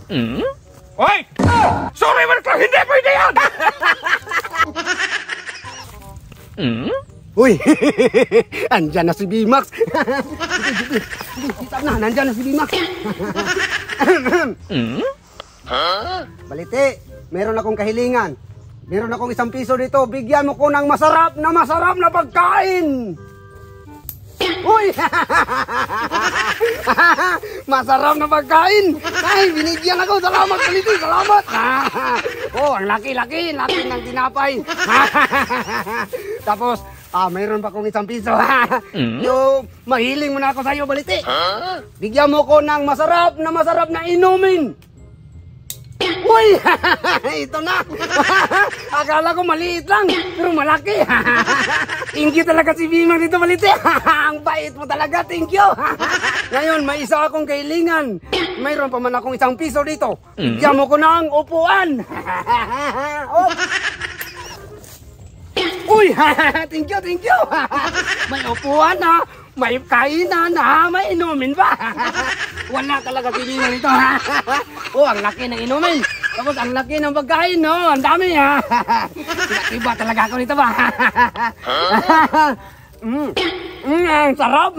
Hoy! Sorry, Mark! Hindi pwede yan! Uy! Andyan na si Bimax! Kita na, nandyan na si Bimax! Baliti, meron akong kahilingan. Meron akong 1 piso dito. Bigyan mo ko ng masarap na pagkain! Uy! Masarap na pagkain! Ay, binigyan ako! Salamat, Baliti! Salamat! Oh, ang laki ng tinapay! Tapos, mayroon pa akong 1 piso. Yo, mahiling mo na ako sa'yo, Baliti. Bigyan mo ko ng masarap na inumin. Uy! Ito na! Akala ko maliit lang, pero malaki. Thank you talaga si Bimang dito, Baliti. Ang bait mo talaga, thank you. Ngayon, may isa akong kailingan. Mayroon pa man akong 1 piso dito. Bigyan mo ko ng upuan. Oh. Uy! Thank you! May upuan na, may kainan na, may inumin pa. Wala talaga pilingan ito. Oh, ang laki ng inumin. Tapos ang laki ng pagkain, no? Ang dami, ha? Iba talaga ako nito ba? Ang sarap.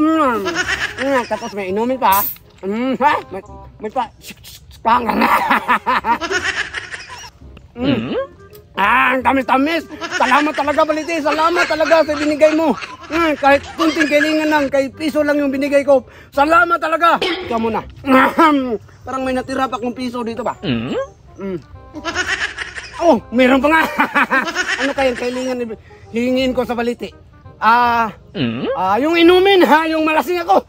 Tapos may inumin pa. May pa. Pangan. Ang tamis-tamis. Salamat talaga, Baliti. Salamat talaga sa binigay mo. Kahit kunting kailingan lang, kahit piso lang yung binigay ko. Salamat talaga. Ikaw muna. Parang may natira pa akong piso dito ba? Oh, meron pa nga. Ano kayang kailingan hingin ko sa Baliti? Yung inumin, ha? Yung malasing ako.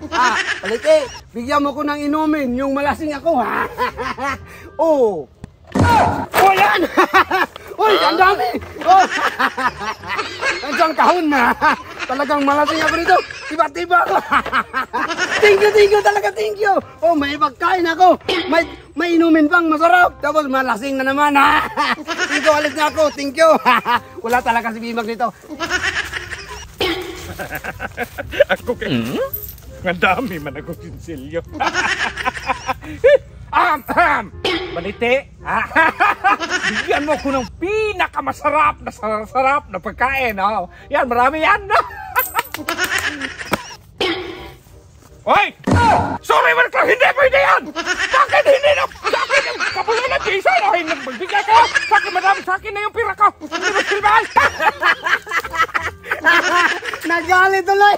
Baliti, bigyan mo ko ng inumin. Yung malasing ako, ha? Oh. Oh, yan! Uy, ang dami! Oh! Nandiyan kahon na! Talagang malasing ako dito! Tiba-tiba ako! Thank you talaga, thank you! Oh, may pagkain ako! May inumin pang masarap! Tapos malasing na naman, ha! Dito, alis na ako! Thank you! Wala talaga si Bimag dito! Ako kay... Ang dami man ako sinsilyo! Baliti, bigyan mo ko ng pinakamasarap na pagkain. Oh. Yan, marami yan. Hoy! Sorry, Mark! Hindi pwede yan! Bakit hindi na? Bakit yung kapulan ng piso? Hindi nagbigay ka? Bakit marami sa akin na yung pira ko? Hindi mo silbahan! Nagalit tuloy!